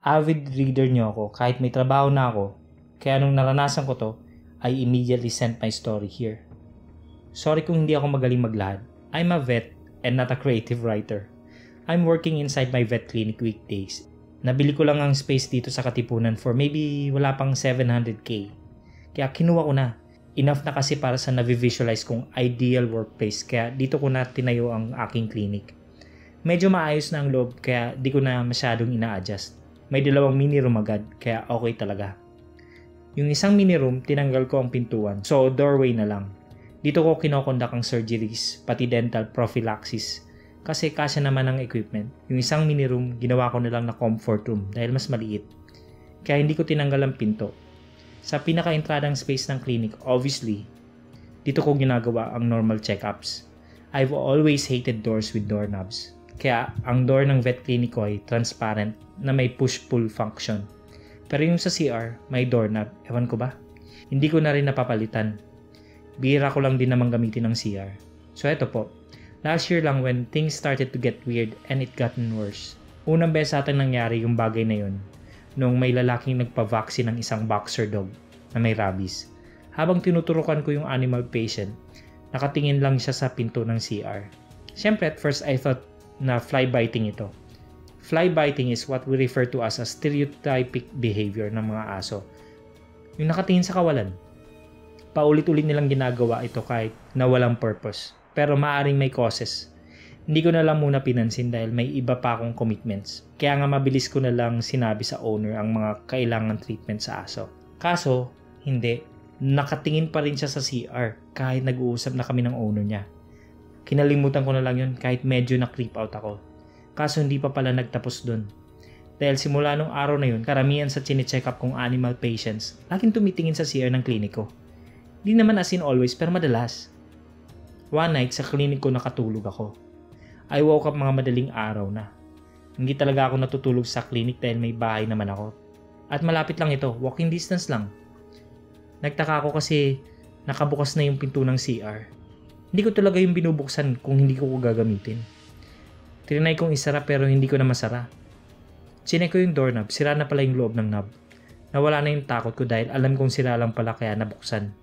Avid reader niyo ako kahit may trabaho na ako, kaya nung naranasan ko to, I immediately sent my story here. Sorry kung hindi ako magaling maglahad. I'm a vet and not a creative writer. I'm working inside my vet clinic weekdays. Nabili ko lang ang space dito sa Katipunan for maybe wala pang 700k. Kaya kinuha ko na. Enough na kasi para sa na-visualize kong ideal workplace, kaya dito ko na tinayo ang aking clinic. Medyo maayos na ang loob kaya di ko na masyadong ina-adjust. May 2 mini room agad kaya okay talaga. Yung isang mini room, tinanggal ko ang pintuan, so doorway na lang. Dito ko kinokondak ang surgeries, pati dental prophylaxis. Kasi kasya naman ang equipment. Yung isang mini room, ginawa ko na lang na comfort room dahil mas maliit. Kaya hindi ko tinanggal ang pinto. Sa pinaka-entradang space ng clinic, obviously, dito ko ginagawa ang normal checkups. I've always hated doors with doorknobs. Kaya ang door ng vet clinic ko ay transparent na may push-pull function. Pero yung sa CR, may doorknob. Ewan ko ba? Hindi ko na rin napapalitan. Bihira ko lang din namang gamitin ng CR. So eto po. Last year lang when things started to get weird and it gotten worse. Unang beses sa atin nangyari yung bagay na yun nung may lalaking nagpa-vaccine ng isang boxer dog na may rabies. Habang tinuturukan ko yung animal patient, nakatingin lang siya sa pinto ng CR. Siyempre at first I thought na fly biting ito. Fly biting is what we refer to as a stereotypic behavior ng mga aso. Yung nakatingin sa kawalan. Paulit-ulit nilang ginagawa ito kahit na walang purpose. Pero maaring may causes. Hindi ko na lang muna pinansin dahil may iba pa akong commitments. Kaya nga mabilis ko na lang sinabi sa owner ang mga kailangan treatment sa aso. Kaso, hindi. Nakatingin pa rin siya sa CR kahit nag-uusap na kami ng owner niya. Kinalimutan ko na lang yun kahit medyo na-creep out ako. Kaso hindi pa pala nagtapos dun. Dahil simula nung araw na yun, karamihan sa chine-check up kong animal patients, laging tumitingin sa CR ng kliniko. Di naman as in always, pero madalas. One night, sa kliniko nakatulog ako. I woke up mga madaling araw na. Hindi talaga ako natutulog sa klinik dahil may bahay naman ako. At malapit lang ito, walking distance lang. Nagtaka ako kasi nakabukas na yung pinto ng CR. Hindi ko talaga yung binubuksan kung hindi ko gagamitin. Trinay kong isara pero hindi ko na masara. Chinek ko yung doorknob, sira na pala yung loob ng knob. Nawala na yung takot ko dahil alam kong sira lang pala kaya nabuksan.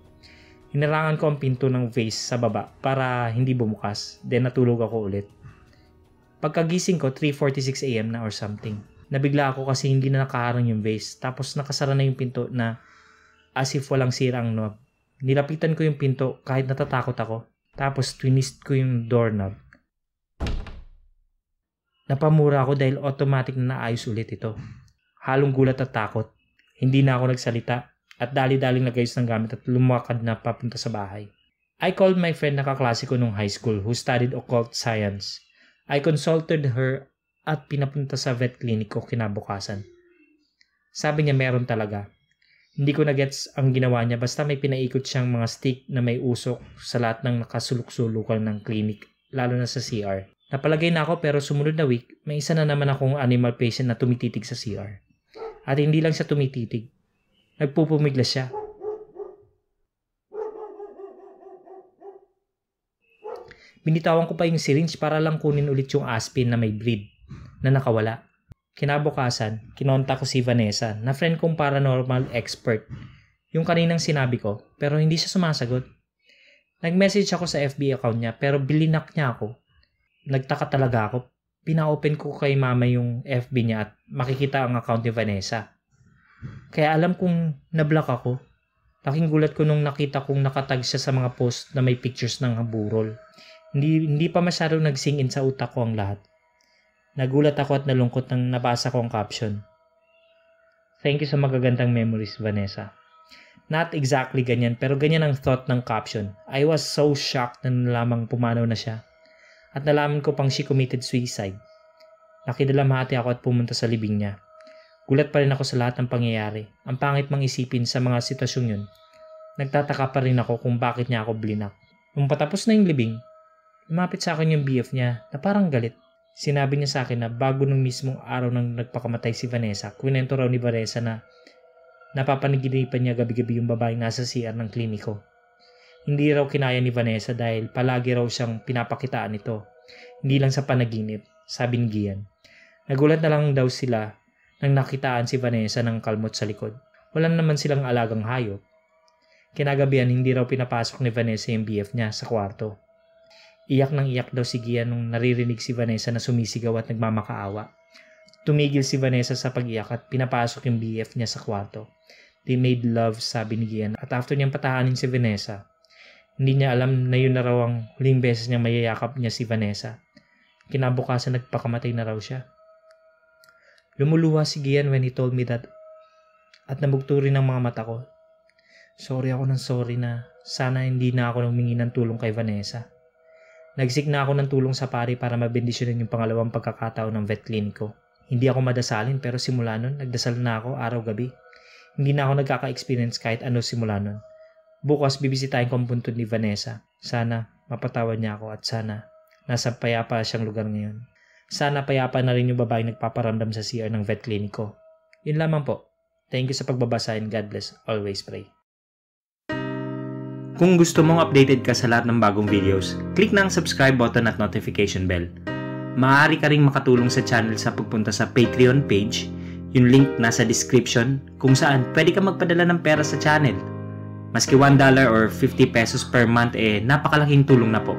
Hinarangan ko ang pinto ng vase sa baba para hindi bumukas, then natulog ako ulit. Pagkagising ko, 3:46 AM na or something. Nabigla ako kasi hindi na nakaharang yung vase, tapos nakasara na yung pinto na as if walang sira ang knob. Nilapitan ko yung pinto kahit natatakot ako. Tapos twist ko yung doorknob. Napamura ako dahil automatic na naayos ulit ito. Halong gulat at takot. Hindi na ako nagsalita at dali-daling nagayos ng gamit at lumakad na papunta sa bahay. I called my friend na kaklase ko nung high school who studied occult science. I consulted her at pinapunta sa vet clinic ko kinabukasan. Sabi niya meron talaga. Hindi ko na gets ang ginawa niya basta may pinaikot siyang mga stick na may usok sa lahat ng nakasulok-sulukan ng clinic, lalo na sa CR. Napalagay na ako pero sumunod na week, may isa na naman akong animal patient na tumititig sa CR. At hindi lang siya tumititig, nagpupumiglas siya. Binitawan ko pa yung syringe para lang kunin ulit yung aspirin na may bleed na nakawala. Kinabukasan, kinontak ko si Vanessa na friend kong paranormal expert. Yung kaninang sinabi ko, pero hindi siya sumasagot. Nag-message ako sa FB account niya pero bilinak niya ako. Nagtaka talaga ako. Pina-open ko kay mama yung FB niya at makikita ang account ni Vanessa. Kaya alam kong na-block ako. Laking gulat ko nung nakita kong nakatag siya sa mga post na may pictures ng burol. Hindi pa masyadong nag-sink in sa utak ko ang lahat. Nagulat ako at nalungkot nang nabasa ko ang caption. Thank you sa magagandang memories, Vanessa. Not exactly ganyan pero ganyan ang thought ng caption. I was so shocked na nalamang pumanaw na siya. At nalaman ko pang she committed suicide. Nakidalamhati ako at pumunta sa libing niya. Gulat pa rin ako sa lahat ng pangyayari. Ang pangit mang isipin sa mga sitwasyong yun. Nagtataka pa rin ako kung bakit niya ako blinak. Nung patapos na yung libing, lumapit sa akin yung BF niya na parang galit. Sinabi niya sa akin na bago nung mismong araw nang nagpakamatay si Vanessa, kwento raw ni Vanessa na napapanaginipan niya gabi-gabi yung babaeng nasa CR ng kliniko. Hindi raw kinaya ni Vanessa dahil palagi raw siyang pinapakitaan nito. Hindi lang sa panaginip, sabi ni Gian. Nagulat na lang daw sila nang nakitaan si Vanessa ng kalmot sa likod. Wala naman silang alagang hayop. Kinagabihan hindi raw pinapasok ni Vanessa yung BF niya sa kwarto. Iyak nang iyak daw si Gian nung naririnig si Vanessa na sumisigaw at nagmamakaawa. Tumigil si Vanessa sa pag-iyak at pinapasok yung BF niya sa kwarto. They made love, sabi ni Gian, at after niyang patahanin si Vanessa, hindi niya alam na yun na raw ang huling beses niyang mayayakap niya si Vanessa. Kinabukasan nagpakamatay na raw siya. Lumuluha si Gian when he told me that at nabugto rin ang mga mata ko. Sorry na sana hindi na ako humingi ng tulong kay Vanessa. Nagsik na ako ng tulong sa pari para mabendisyonan yung pangalawang pagkakataon ng vet clinic ko. Hindi ako madasalin pero simula nun, nagdasal na ako araw-gabi. Hindi na ako nagkaka-experience kahit ano simula nun. Bukas bibisitahin ko ang puntod ni Vanessa. Sana mapatawad niya ako at sana nasa payapa siyang lugar ngayon. Sana payapa na rin yung babaeng nagpaparamdam sa CR ng vet clinic ko. Yun lamang po. Thank you sa pagbabasa and God bless. Always pray. Kung gusto mong updated ka sa lahat ng bagong videos, click na ang subscribe button at notification bell. Maaari ka ring makatulong sa channel sa pagpunta sa Patreon page, yung link nasa description, kung saan pwede ka magpadala ng pera sa channel. Maski $1 or 50 pesos per month napakalaking tulong na po.